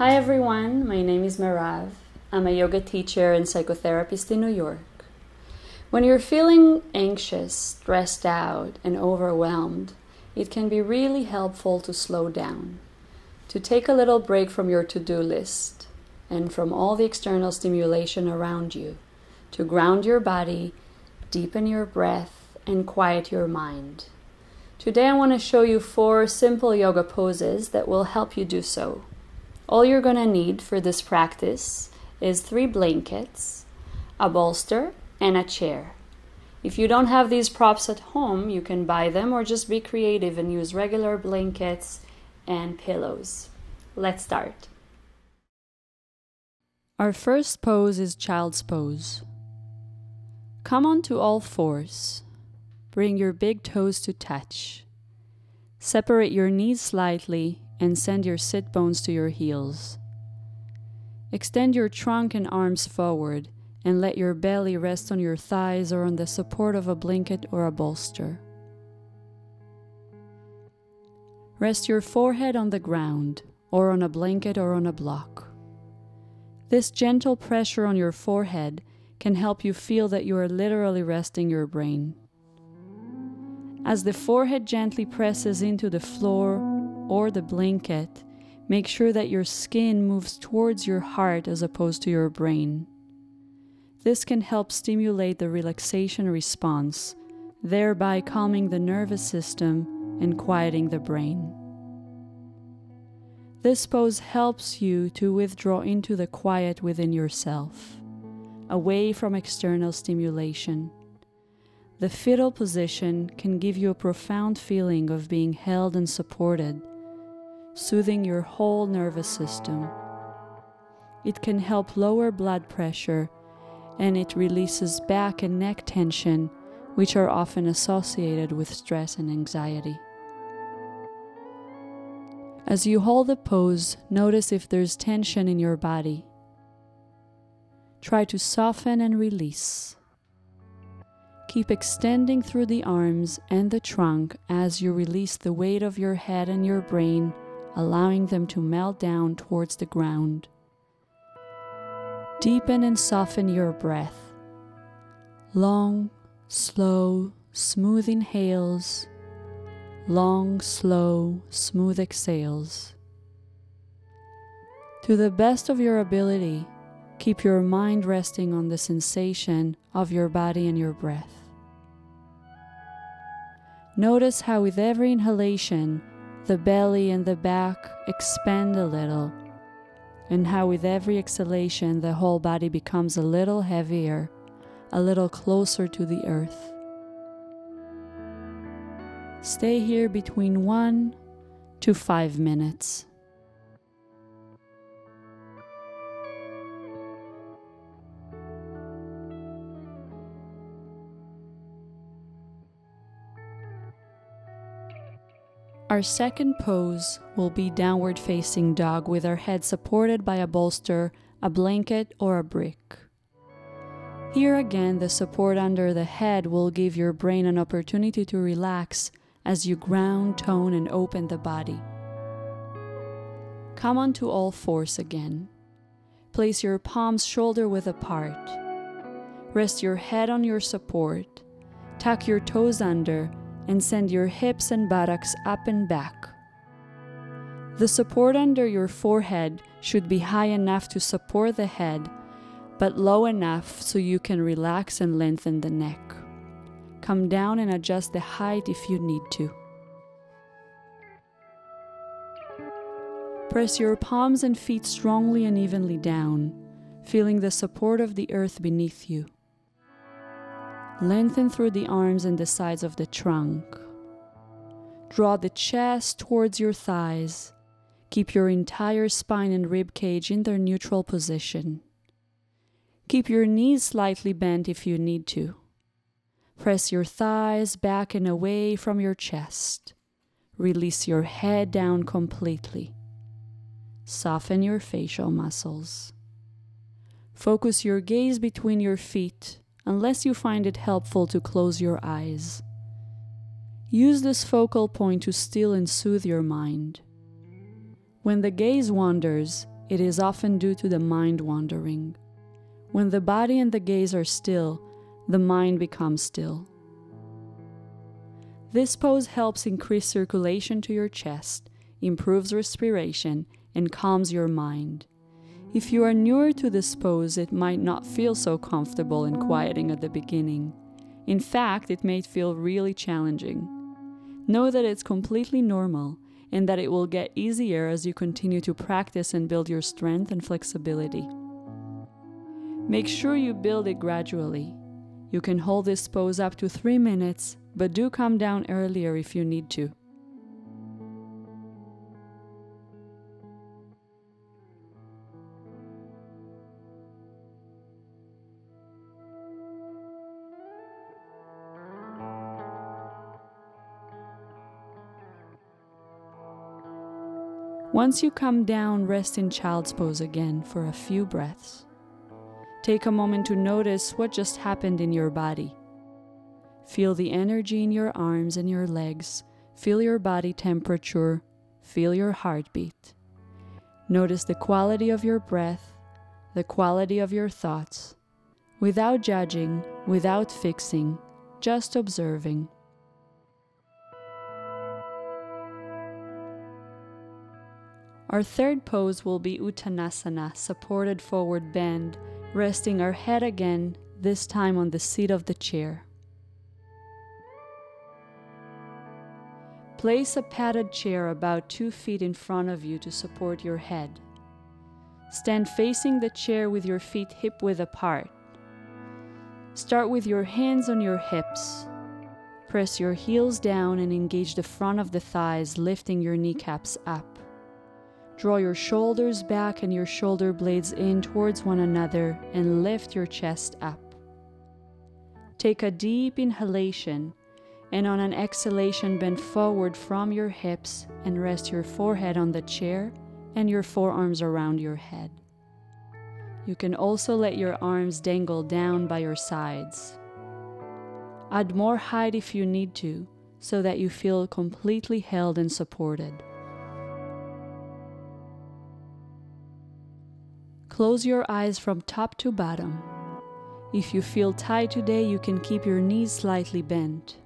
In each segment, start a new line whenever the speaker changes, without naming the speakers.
Hi everyone, my name is Merav. I'm a yoga teacher and psychotherapist in New York. When you're feeling anxious, stressed out, and overwhelmed, it can be really helpful to slow down, to take a little break from your to-do list and from all the external stimulation around you, to ground your body, deepen your breath, and quiet your mind. Today I want to show you 4 simple yoga poses that will help you do so. All you're going to need for this practice is 3 blankets, a bolster, and a chair. If you don't have these props at home, you can buy them or just be creative and use regular blankets and pillows. Let's start. Our first pose is child's pose. Come onto all fours. Bring your big toes to touch. Separate your knees slightly and send your sit bones to your heels. Extend your trunk and arms forward and let your belly rest on your thighs or on the support of a blanket or a bolster. Rest your forehead on the ground or on a blanket or on a block. This gentle pressure on your forehead can help you feel that you are literally resting your brain. As the forehead gently presses into the floor or the blanket, make sure that your skin moves towards your heart as opposed to your brain. This can help stimulate the relaxation response, thereby calming the nervous system and quieting the brain. This pose helps you to withdraw into the quiet within yourself, away from external stimulation. The fetal position can give you a profound feeling of being held and supported, soothing your whole nervous system. It can help lower blood pressure, and it releases back and neck tension, which are often associated with stress and anxiety. As you hold the pose, notice if there's tension in your body. Try to soften and release. Keep extending through the arms and the trunk as you release the weight of your head and your brain, allowing them to melt down towards the ground. Deepen and soften your breath. Long, slow, smooth inhales. Long, slow, smooth exhales. To the best of your ability, keep your mind resting on the sensation of your body and your breath. Notice how with every inhalation, the belly and the back expand a little, and how with every exhalation, the whole body becomes a little heavier, a little closer to the earth. Stay here between 1 to 5 minutes. Our second pose will be downward facing dog with our head supported by a bolster, a blanket, or a brick. Here again, the support under the head will give your brain an opportunity to relax as you ground, tone, and open the body. Come onto all fours again. Place your palms shoulder-width apart. Rest your head on your support. Tuck your toes under and send your hips and buttocks up and back. The support under your forehead should be high enough to support the head, but low enough so you can relax and lengthen the neck. Come down and adjust the height if you need to. Press your palms and feet strongly and evenly down, feeling the support of the earth beneath you. Lengthen through the arms and the sides of the trunk. Draw the chest towards your thighs. Keep your entire spine and rib cage in their neutral position. Keep your knees slightly bent if you need to. Press your thighs back and away from your chest. Release your head down completely. Soften your facial muscles. Focus your gaze between your feet, unless you find it helpful to close your eyes. Use this focal point to still and soothe your mind. When the gaze wanders, it is often due to the mind wandering. When the body and the gaze are still, the mind becomes still. This pose helps increase circulation to your chest, improves respiration, and calms your mind. If you are newer to this pose, it might not feel so comfortable and quieting at the beginning. In fact, it may feel really challenging. Know that it's completely normal and that it will get easier as you continue to practice and build your strength and flexibility. Make sure you build it gradually. You can hold this pose up to 3 minutes, but do come down earlier if you need to. Once you come down, rest in child's pose again for a few breaths. Take a moment to notice what just happened in your body. Feel the energy in your arms and your legs. Feel your body temperature. Feel your heartbeat. Notice the quality of your breath, the quality of your thoughts, without judging, without fixing, just observing. Our third pose will be Uttanasana, supported forward bend, resting our head again, this time on the seat of the chair. Place a padded chair about 2 feet in front of you to support your head. Stand facing the chair with your feet hip-width apart. Start with your hands on your hips. Press your heels down and engage the front of the thighs, lifting your kneecaps up. Draw your shoulders back and your shoulder blades in towards one another and lift your chest up. Take a deep inhalation and on an exhalation bend forward from your hips and rest your forehead on the chair and your forearms around your head. You can also let your arms dangle down by your sides. Add more height if you need to, so that you feel completely held and supported. Close your eyes from top to bottom. If you feel tight today, you can keep your knees slightly bent.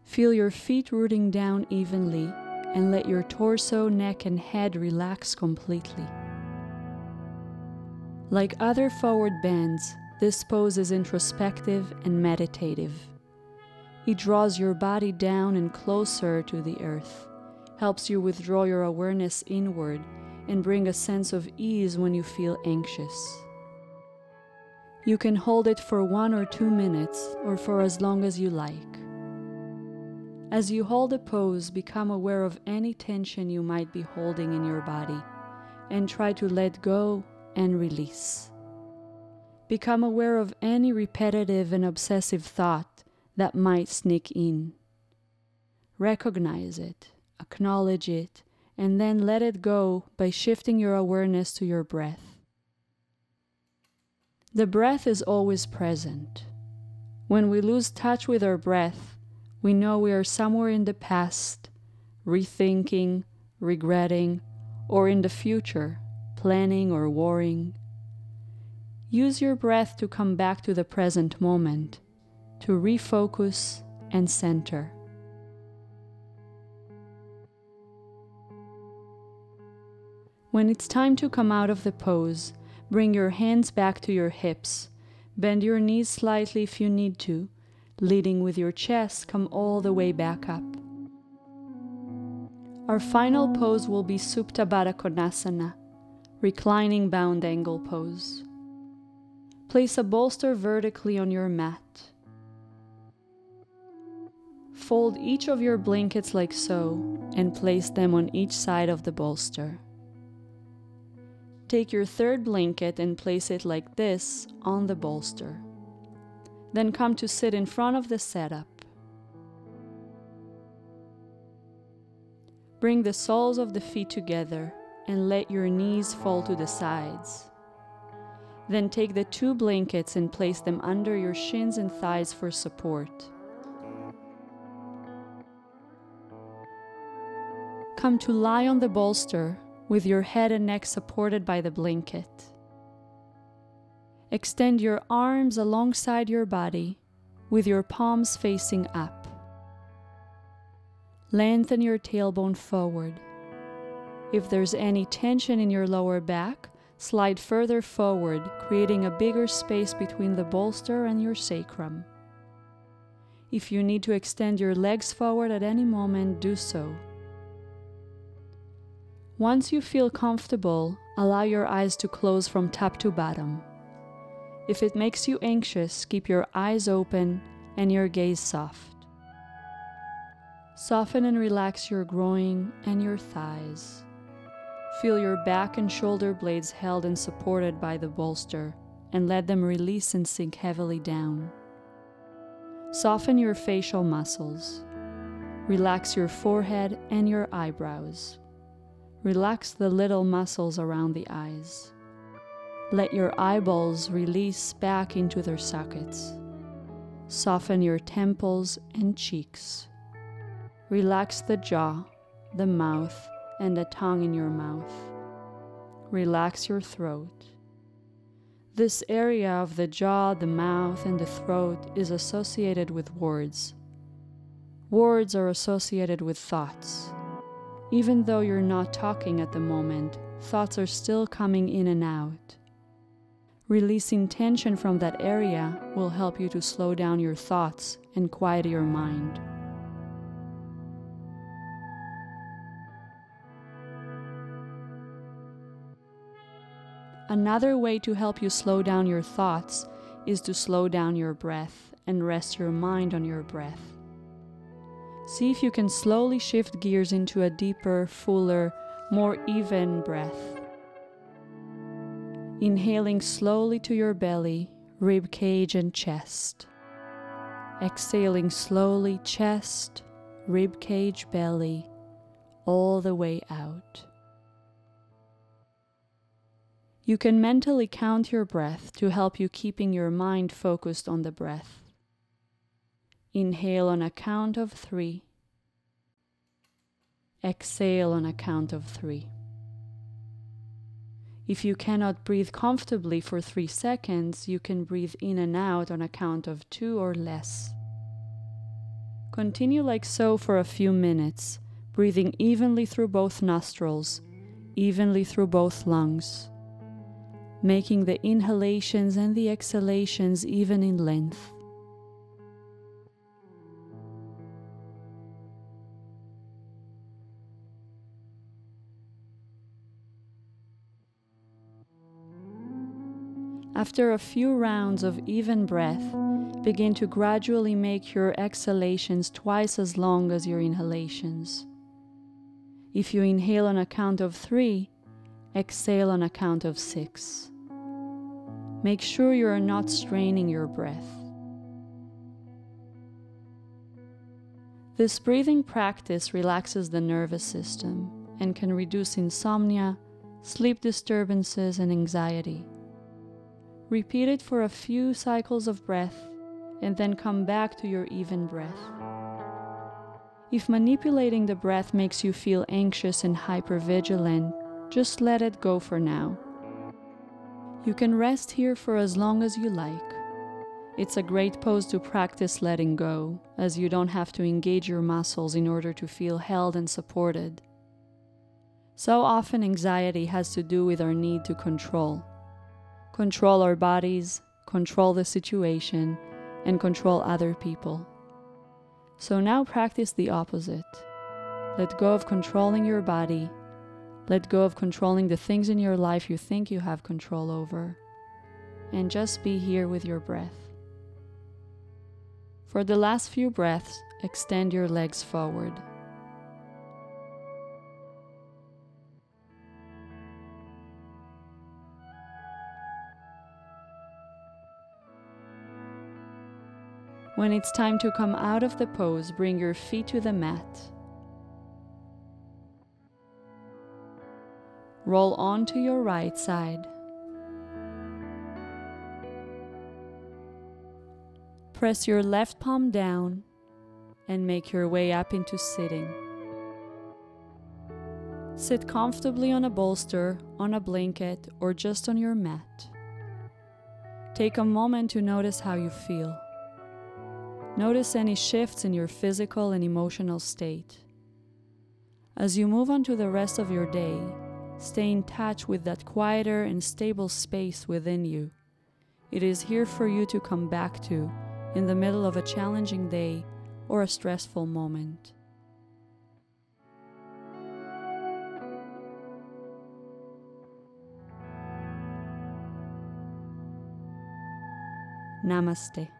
Feel your feet rooting down evenly and let your torso, neck, and head relax completely. Like other forward bends, this pose is introspective and meditative. It draws your body down and closer to the earth, helps you withdraw your awareness inward, and bring a sense of ease when you feel anxious. You can hold it for 1 or 2 minutes or for as long as you like. As you hold the pose, become aware of any tension you might be holding in your body and try to let go and release. Become aware of any repetitive and obsessive thought that might sneak in. Recognize it, acknowledge it, and then let it go by shifting your awareness to your breath. The breath is always present. When we lose touch with our breath, we know we are somewhere in the past, rethinking, regretting, or in the future, planning or worrying. Use your breath to come back to the present moment, to refocus and center. When it's time to come out of the pose, bring your hands back to your hips. Bend your knees slightly if you need to. Leading with your chest, come all the way back up. Our final pose will be Supta Baddha Konasana, reclining bound angle pose. Place a bolster vertically on your mat. Fold each of your blankets like so and place them on each side of the bolster. Take your third blanket and place it like this on the bolster. Then come to sit in front of the setup. Bring the soles of the feet together and let your knees fall to the sides. Then take the 2 blankets and place them under your shins and thighs for support. Come to lie on the bolster with your head and neck supported by the blanket. Extend your arms alongside your body with your palms facing up. Lengthen your tailbone forward. If there's any tension in your lower back, slide further forward, creating a bigger space between the bolster and your sacrum. If you need to extend your legs forward at any moment, do so. Once you feel comfortable, allow your eyes to close from top to bottom. If it makes you anxious, keep your eyes open and your gaze soft. Soften and relax your groin and your thighs. Feel your back and shoulder blades held and supported by the bolster, and let them release and sink heavily down. Soften your facial muscles. Relax your forehead and your eyebrows. Relax the little muscles around the eyes. Let your eyeballs release back into their sockets. Soften your temples and cheeks. Relax the jaw, the mouth, and the tongue in your mouth. Relax your throat. This area of the jaw, the mouth, and the throat is associated with words. Words are associated with thoughts. Even though you're not talking at the moment, thoughts are still coming in and out. Releasing tension from that area will help you to slow down your thoughts and quiet your mind. Another way to help you slow down your thoughts is to slow down your breath and rest your mind on your breath. See if you can slowly shift gears into a deeper, fuller, more even breath. Inhaling slowly to your belly, rib cage, and chest. Exhaling slowly, chest, rib cage, belly, all the way out. You can mentally count your breath to help you keeping your mind focused on the breath. Inhale on a count of 3. Exhale on a count of 3. If you cannot breathe comfortably for 3 seconds, you can breathe in and out on a count of 2 or less. Continue like so for a few minutes, breathing evenly through both nostrils, evenly through both lungs, making the inhalations and the exhalations even in length. After a few rounds of even breath, begin to gradually make your exhalations twice as long as your inhalations. If you inhale on a count of 3, exhale on a count of 6. Make sure you are not straining your breath. This breathing practice relaxes the nervous system and can reduce insomnia, sleep disturbances, and anxiety. Repeat it for a few cycles of breath and then come back to your even breath. If manipulating the breath makes you feel anxious and hypervigilant, just let it go for now. You can rest here for as long as you like. It's a great pose to practice letting go, as you don't have to engage your muscles in order to feel held and supported. So often anxiety has to do with our need to control. Control our bodies, control the situation, and control other people. So now practice the opposite. Let go of controlling your body. Let go of controlling the things in your life you think you have control over. And just be here with your breath. For the last few breaths, extend your legs forward. When it's time to come out of the pose, bring your feet to the mat. Roll onto your right side. Press your left palm down and make your way up into sitting. Sit comfortably on a bolster, on a blanket, or just on your mat. Take a moment to notice how you feel. Notice any shifts in your physical and emotional state. As you move on to the rest of your day, stay in touch with that quieter and stable space within you. It is here for you to come back to in the middle of a challenging day or a stressful moment. Namaste.